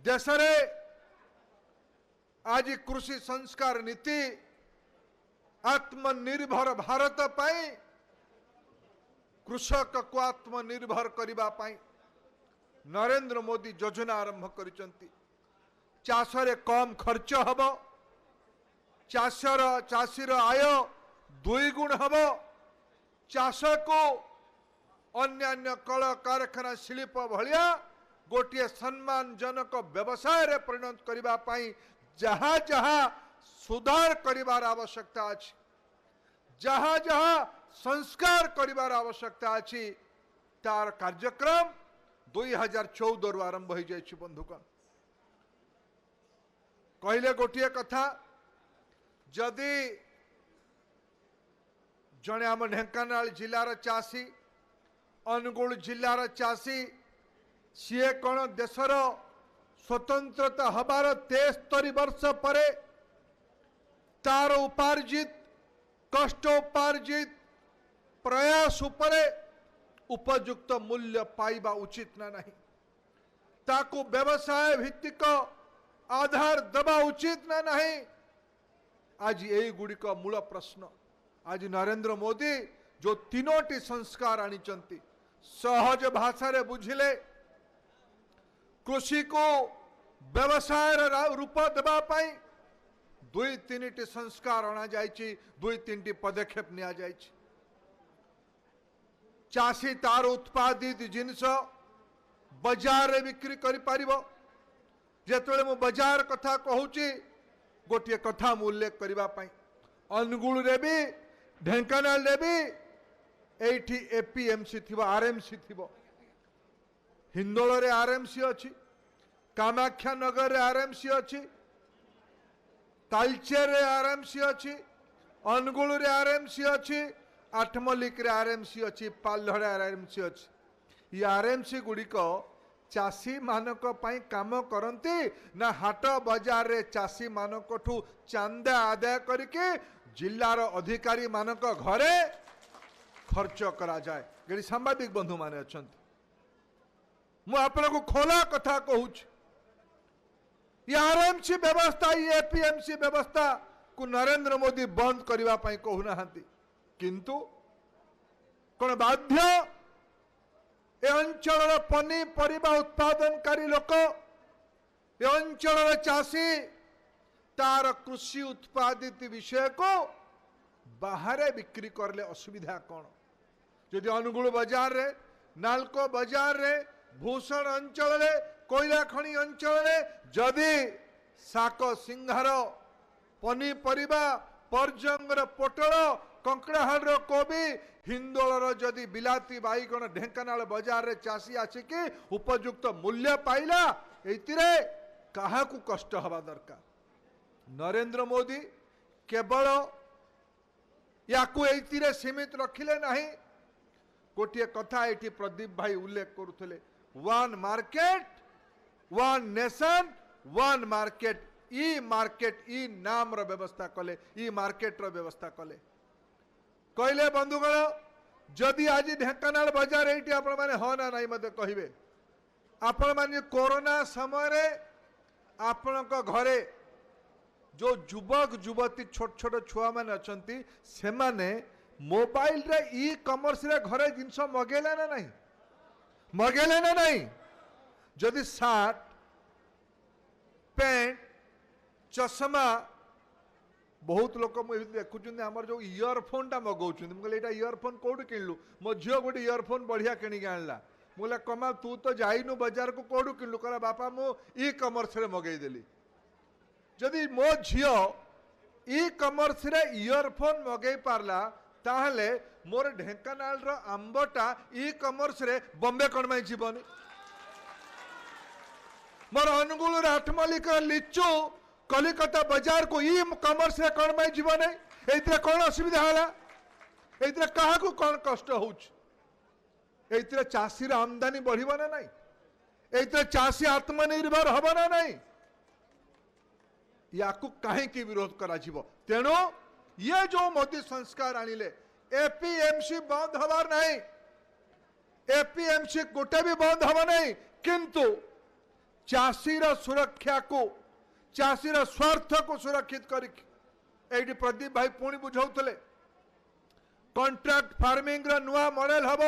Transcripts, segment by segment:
देश रे आज कृषि संस्कार नीति आत्मनिर्भर भारत पाई कृषक को आत्मनिर्भर करबा पाई नरेंद्र मोदी योजना आरंभ करिसंती। चाषरे कम खर्च हब, चाषीर आय दुई गुण हब, चाष को अन्यान्य कल कारखाना शिल्प भलिया गोटे सम्मानजनक व्यवसाय रे परिणत करबा पाई जहाँ जहाँ सुधार करिबार आवश्यकता अछि, जहाँ जहाँ संस्कार करिबार आवश्यकता अछि तार कार्यक्रम 2014 आरंभ हो जाए। बंधुगण कहले गोटे कथा, जदि जड़े आम ढेंकानाल जिलार चाषी अनुगुल जिलार चाषी सीए कौन देशर स्वतंत्रता हबार 73 वर्ष परे तार उपार्जित कष्टोपार्जित प्रयास उपरे उपयुक्त मूल्य पाइबा उचित ना नहीं, ताकू व्यवसाय भित्तिक आधार दबा उचित ना नहीं। आज यही गुड़िक मूल प्रश्न आज नरेंद्र मोदी जो तीनोटी संस्कार आनिचंती सहज भाषा रे बुझिले कृषि को व्यवसाय रूप देबा पाई दुई तीनटी संस्कार अना जाइछि, दुई तीनटी पदक्षेप निया जाइछि। चाषी तार उत्पादित जिनस बाजार रे बिक्री करि पारिबो। जेतले मु बाजार कथा कहूची गोटे कथा मु उल्लेख करबा पाई अनुगुल रे भी ढेंकानाल रे भी एठी एपीएमसी थिबो, आरएमसी थिबो, हिंदोल रे आरएमसी अछि, कामाख्या नगर रे आरएमसी अछि, तालचेर रे आरएमसी अछि, अनुगुल रे आरएमसी अछि, आठमल्लिक रे आरएमसी अछि, पाल्हड़ आरएमसी अछि। ये आरएमसी गुड़िक चाषी मानक पई काम करती ना हाट बाजार रे चाषी मानकठू चांदा आदाय करके जिलार अधिकारी मानक घरे खर्च करा जाए। गड़ी सांबादिक बंधु माने अछंती, मु आपनको खोला कथा कहूछ, ये आरएमसी व्यवस्था ये एपीएमसी व्यवस्था को नरेंद्र मोदी बंद करबा पई कहू नाहंती, किंतु कोन बाध्य ए अंचल पनीपरिबा उत्पादनकारी लोक ए अंचल चाषी तार कृषि उत्पादित विषय को बाहर बिक्री करले असुविधा कौन। यदि अनुगुल बाजार रे, नालको बाजार रे, भूषण अंचल रे, कोयला खनि अंचल रे जदि शाक सिंहार पनीपरिबा परजंगर पोटल कंकड़ाहाड़ कोबी हिंदोलर जदि बिलाती बाईगण ढेंकानाल बाजार रे चाषी आसिकी उपयुक्त मूल्य पाइला एतिरे काहाकू कष्ट हवा दरकार। नरेंद्र मोदी केवल याकू एतिरे सीमित रखिले नहीं। गोटे कथा एटी प्रदीप भाई उल्लेख करुले, one market one nation one market, e market e नाम रो व्यवस्था कले, ई मार्केट रो व्यवस्था कले। कहले बंधुगण जदि आज ढेंकानाल बाजार एटी आपण माने हो ना नहीं मते कहिबे, आपण माने कोरोना समय रे आपण को घरे जो युवक युवती छोट छोट छुआ माने अछंती से माने मोबाइल रे ई कॉमर्स रे घरे जिनस मगेले ना नहीं, मगेले ना नहीं। जदि शर्ट पैंट चश्मा बहुत लोक देखुं आमर जो इयरफोन टा मगाऊँ मुझे यहाँ इयरफोन कौटू किणलु, मो झील गोटे इयरफोन बढ़िया किणिक आनला, मुझे कमा तू तो जाइनु बाजार को कौटू किणलु, कहला बापा मु ई कॉमर्स रे मगेदेली। जदि मो झील ई कॉमर्स रे इयरफोन मगई पारला ताहले मोर ढेंकानाल रो आंबटा ई कॉमर्स रे बॉम्बे कौन में जीवनी, मोर अनुगुल रे आठमल्लिक लिचु कलिकता बाजार को ई कॉमर्स रे कौन में जीवन है कौन असुविधा है, एतिरे काहाकू कौन कष्ट होउछ, एतिरे चाषी रे आमदानी बढ़िबो ना नहीं, एतिरे चाषी आत्मनिर्भर हबो ना नहीं, याकू काहे की विरोध करा जीवो। तेणु ये जो मोदी संस्कार आनिले एपीएमसी बंद हबार नहीं, एपीएमसी गोटे भी बंद हबो नहीं, किंतु चाषीर सुरक्षा को चाषीर स्वार्थ को सुरक्षित कर प्रदीप भाई पुणी बुझाऊले कॉन्ट्रैक्ट फार्मिंग नुआ मॉडल हम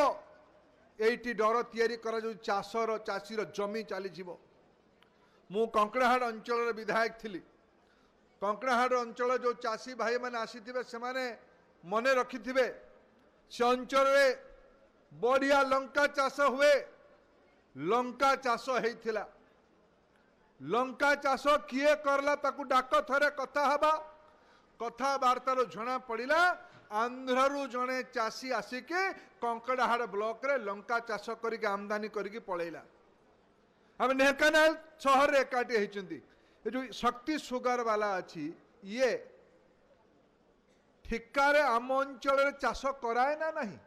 ये डर तैयारी कर चाषर चाषीर जमी चली मु कंकड़ाहाड़ अंचल विधायक थी कंकड़ाहाड़ अंचल जो चाषी भाई मैंने आसी से मन रखि से अंचल बढ़िया लंका चाष हुए लंका चाष होता लंका चाष किए करला ताकू डाक थरे कथा हवा कथबार्तार जना पड़ा आंध्रु जड़े चाषी आसिके कंकड़ाहाड़ ब्लॉक रे लंका चाष करके आमदानी करके पलैला आम ढेंकानाल सहर रे एकाठी होती जो शक्ति सुगर वाला अच्छी ये ठिकारे आम अंचल चाष कराए ना नहीं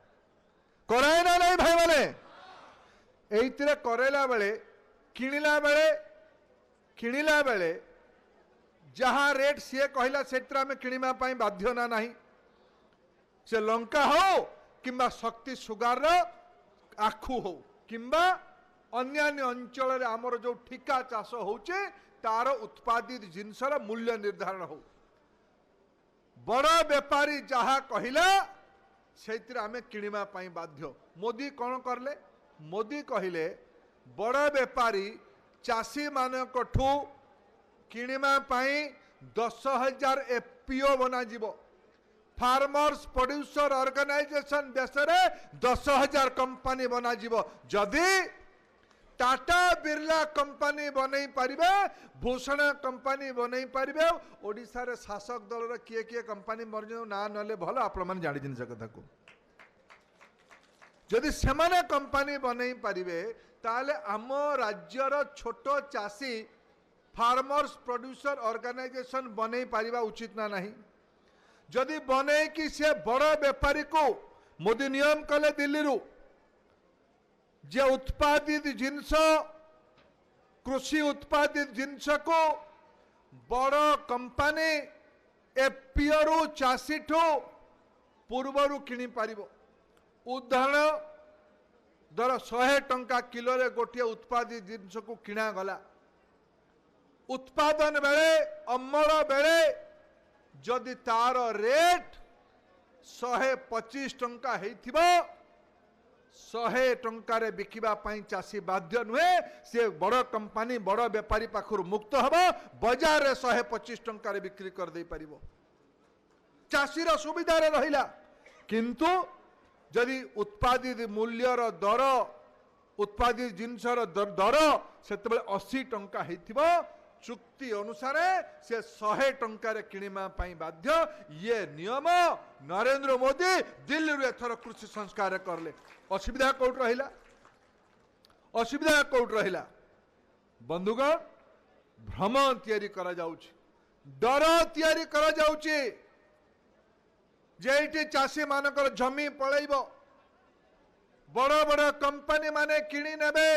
कराए ना नहीं भाई मैंने ये करेला बेले किणिला बेले जहाँ रेट सी कहला से किणवा बाध्य ना नहीं से लंका हो किंबा शक्ति सुगार आखु हो किंबा अन्यान्य अंचल आमर जो ठिका चाष होचे तार उत्पादित जिनसर मूल्य निर्धारण हो बड़ बेपारी जहाँ कहला से आम किणवा बाध्य मोदी कौन करले मोदी कहले बड़ बेपारी चाषी मानकठू किणवा 10,000 एफपीओ बना जीवो फार्मर्स प्रोड्यूसर ऑर्गेनाइजेशन देश में 10,000 कंपनी बना जीवो जदि टाटा बिरला कंपनी बनै पारिबे भूषण कंपनी बनै पारिबे ओडिसा रे शासक दल रे किए किए कंपनी मरजो ना नले भलो आपण मन जानि जिन कथा को जदि सेमाने कंपनी बनै पारिबे ताले आम राज्यर छोट चाषी फार्मर्स प्रोड्यूसर ऑर्गेनाइजेशन बनै पारिबा उचित ना नहीं जदि बनै कि से बड़ बेपारी को मोदी नियम कले दिल्ली रु जे उत्पादित जिनस कृषि उत्पादित जिनस को बड़ कंपनी एफपीओ रु चाषी ठू पूर्वर किणी पारिबो उदाहरण धर 100 टंका किलो रे गोटे उत्पादित जिनस को किणा गला उत्पादन बेले अमल बेले जदि तार रेट 125 टंका हेथिबो 100 टंका रे बिकिबा पई चासी बाध्य नुहे से बड़ कंपनी बड़ व्यापारी पाखर मुक्त हबो बाजार रे 125 टंका रे बिक्री कर दे परिबो चासीर सुविधा रे रहिला किंतु जदि उत्पादित मूल्यर दर उत्पादित जिनसर दर सेतबे 80 टंका हेथिबो चुक्ति अनुसार से 100 टंका रे किणिमा पई बाध्य ये नियम नरेंद्र मोदी दिल्ली रे एथर कृषि संस्कार करले असुविधा कोट रहिला बंधुगण भ्रम तैयारी करा जाउची डर तैयारी करा जाउची जेठी चाषी मानकर जमी पलैब बड़ बड़ कंपनी माने किणी नेबे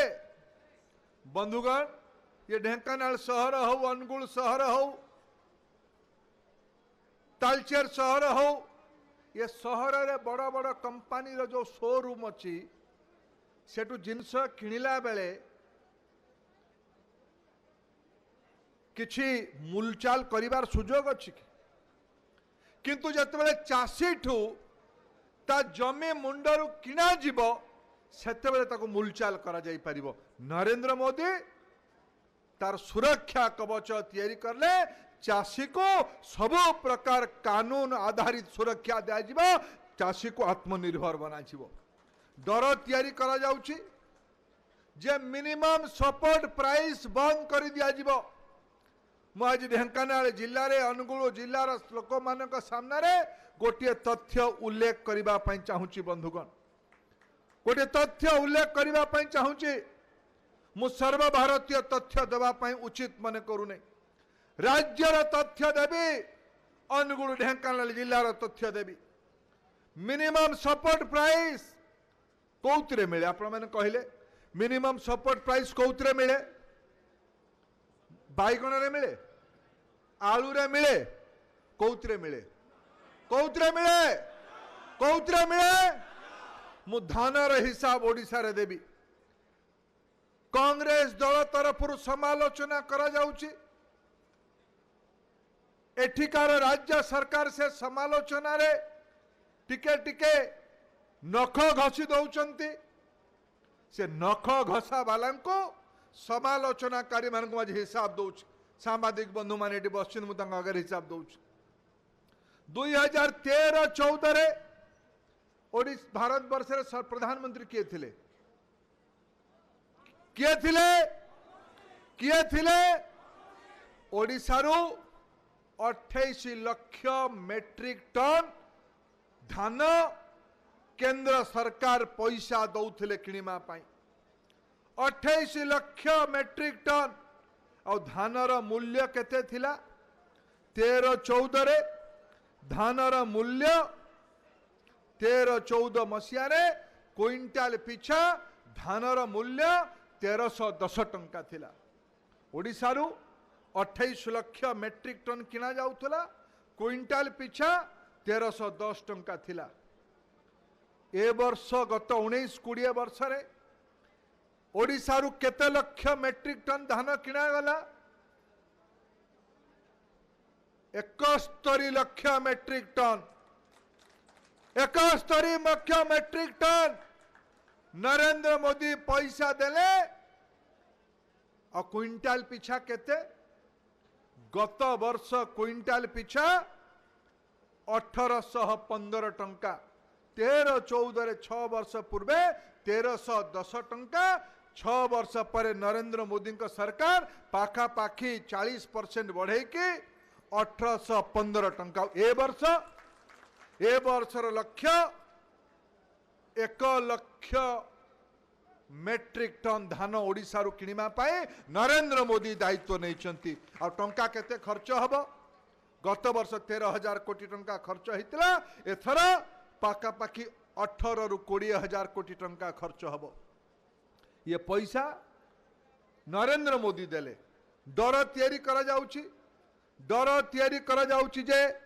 बंधुगण ये ढेंकानाल सहर हो अनुगुल सहर हो तालचेर सहर हो ये सहर रे बड़ बड़ कंपनी रो जो शोरूम अच्छी सेठू जिनस किणिला बेले किछि मूलचाल करिवार सुजोग अछि किंतु जतबेले चाषी ठू ता जमी मुंडरू किणा जीव सेतेबेले ताको मूलचाल करा जाई परिबो नरेंद्र मोदी तार सुरक्षा कवच तैयारी करले चाषी को सब प्रकार कानून आधारित सुरक्षा दिया चाषी को आत्मनिर्भर बना डर तैयारी करा जाउची जे मिनिमम सपोर्ट प्राइस बंद कर दिया आज ढेंकानाल जिले में अनुगुल जिलार लोक मान सामने गोटे तथ्य उल्लेख करने चाहूँगी बंधुगण गोटे तथ्य उल्लेख करने चाहूँगी मु सर्वभारतीय तथ्य देवाई उचित मन करूने राज्यर तथ्य देवी अनुगुल ढेंकानाल जिलार तथ्य देवी मिनिमम सपोर्ट प्राइस कौतरे मिले आपण मैंने कहले मिनिमम सपोर्ट प्राइस कौतरे मिले बैगण रे मिले आलू रे मिले कौतरे मिले कौतरे मिले कौतरे मिले मु धान रे हिसाब ओडिसा रे देवी कांग्रेस दल तरफ समालोचना करा जाउची। एठिकार राज्य सरकार से समालोचना रे टिके टिके नख घसी दौचंती। से नख घसा वाला को समालोचनाकारी मान आज हिसाब दौच। सांबादिक बंधु मान बस अगर हिसाब दौच। 2013-14 रे भारत वर्ष प्रधानमंत्री किए थिले? किए थिले? किए थिले? ओडिशारू 28 लाख मेट्रिक टन धान केंद्र सरकार पैसा दौथिले किणीमा पाई। 28 लाख मेट्रिक टन और धानर मूल्य केते थिला? 13-14 रे धानर मूल्य 13-14 मसीह रे क्विंटाल पिछा धानर मूल्य 1310 टंका थिला। ओडिशारू 28 लाख मेट्रिक टन किना जाउथला। क्विंटाल पिछा 1310 टंका थिला। ए वर्ष गत 19-20 वर्ष रे ओडिशारू केते लक्ष मेट्रिक टन धान किना गला? 71 lakh metric ton. 71 lakh metric ton Narendra Modi पैसा देले। और क्विंटाल पिछा केते? गत वर्ष क्विंटाल पिछा 1815 टंका। 13-14 रे 6 वर्ष पूर्वे 1310 टंका। 6 वर्ष पर नरेंद्र मोदी का सरकार पाखापाखी 40% बढ़े कि 1815 टंका। ए वर्षर लक्ष्य 1 लाख मेट्रिक टन धान ओडिशा रू किणीमा पाए नरेंद्र मोदी दायित्व नहीं। आ टंका केते खर्च हबो? गत वर्ष 13,000 कोटी टंका खर्च होता। एथर पाखापाखी 18 ରୁ 20,000 कोटी टंका खर्च हबो। ये पैसा नरेंद्र मोदी देले। डर तैयारी करा जाउची। डर तैयारी करा जाउची जे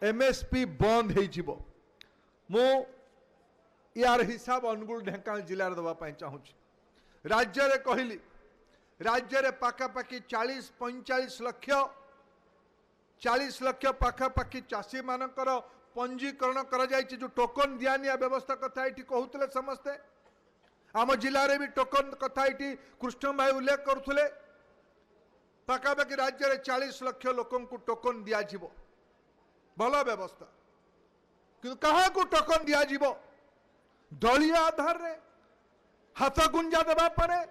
एमएसपी बंद हो जिवो। मु यार हिसाब अनुगुल ढेंकानाल जिले में दवा चाहूँ। राज्य रे कहली राज्य रे पाखापाखी 40-45 लाख 40 लाख पाखापाखी चाषी मानकर पंजीकरण करा जायछि। जो टोकन दियानिया व्यवस्था कथा ये कहते समस्ते। आम जिले में भी टोकन कथा ये कृष्ण भाई उल्लेख करुले। पाखापाखि राज्य में 40 लाख लोक टोकन दिज्व। भल व्यवस्था कि क्या टोकन दिज्व? दलीय आधार रे हाथ गुंजा देवा परे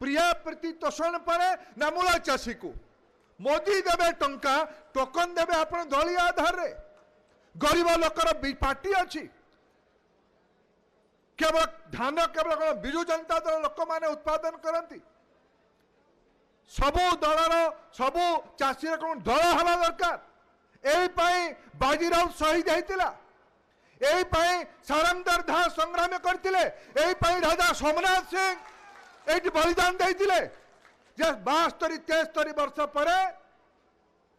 प्रिया प्रीति तोषण परे ना मूला चाषी को मोदी देवे टंका टोकन देवे आप दलीय आधार रे। गरीब लोकर पार्टी अच्छी केवल धान केवल बिजु जनता दल लोक माने उत्पादन करती। सबू दलर सबू चाषी कौन दल हवा दरकार। यही बाजीराव शहीद होता। यही सारंगधर धा संग्राम करते। राजा सोमनाथ सिंह ये बलिदान देते। 72-73 वर्ष पर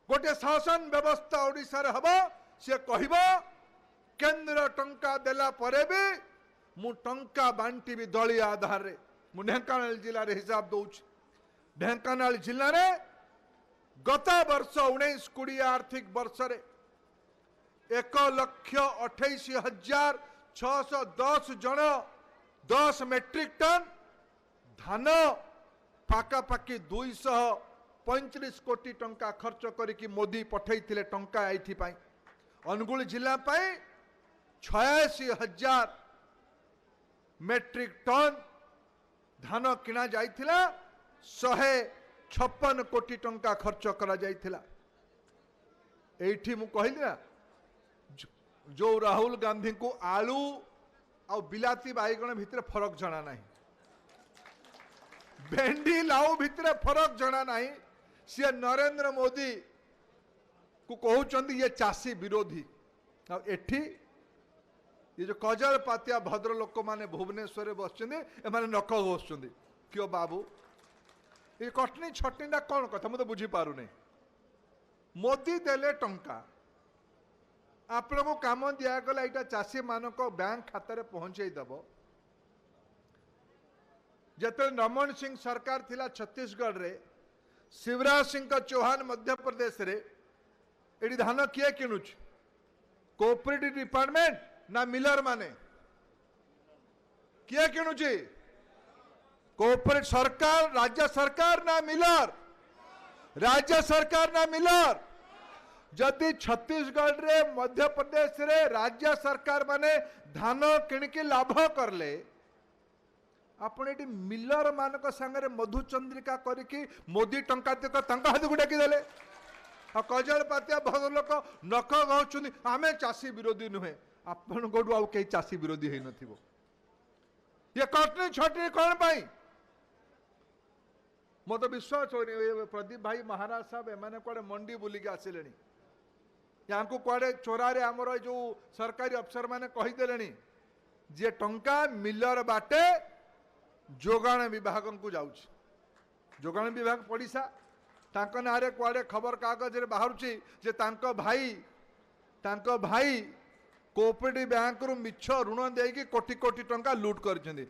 गोटे शासन व्यवस्था ओडिशा रे हबो। से कहब केंद्र टंका देला परे भी मु टंका बांटी भी दलीय आधार रे। मु ढेंकानाल जिले रे हिसाब दउछ। ढेंकानाल जिले रे गत वर्ष 19-20 आर्थिक वर्ष रे 1,28,610 जन 10 मेट्रिक टन धान पाखापाखि 235 कोटी टंका खर्च करिकी मोदी पठैथिले टंका एठी पाई। अनुगुल जिला पाई 86,000 मेट्रिक टन धान किना जाइथिला। 156 कोटी टंका खर्च करा जाइथिला। एठी मु कहली ना जो राहुल गांधी को आलू आ बिलाती बाईगण भितर फरक जना नहीं। भेंडी लाउ भितर फरक जना नहीं। सी नरेंद्र मोदी को कहते ये चाषी विरोधी। एठी ये जो कजर पातिया भद्र लोक माने भुवनेश्वर बस नक घोष क्यों बाबू ये कटनी छटनी कौन कथा मुझे बुझी पार नहीं। मोदी देले टंका आप लोग काम दिगला यहाँ चाषी मान बैंक खाता पहुंचे दब जते मनमोहन सिंह सरकार थिला छत्तीसगढ़ रे शिवराज सिंह चौहान मध्य प्रदेश रे एडी धान किए किणुच कोऑपरेटिव डिपार्टमेंट ना मिलर माने किए किणुची कोऑपरेट सरकार राज्य सरकार ना मिलर राज्य सरकार ना मिलर जदि छत्तीसगढ़ रे मध्य प्रदेश रे राज्य सरकार माने धान किणकी लाभ करले आपण एटी मिलर मानक संगे मधुचंद्रिका करिकी मोदी टंका तक तंका हाथ को डाकी देले कजल पातिया भर लोक नख गहुचुनी आमे चाषी विरोधी नुहे आपण गोडू आउ कई चाषी विरोधी है नथिबो ये कटनी छटनी कौन पाई मो तो विश्वास हो प्रदीप भाई महाराज साहब एमाने कुआडे मंडी बुलिक आसिले यहाँ को कुआडे चोरारे आमर जो सरकारी अफसर माने कहीदेले जे टंका मिलर बाटे जोगाण विभाग को जाउछ जोगाण विभाग पड़िसा तांको नारे कुआडे खबर कागज रे बाहरुची जे तांको भाई कोऑपरेटिव बैंक रु मिछ ऋण देकी कोटी कोटी टंका लूट करछन्ती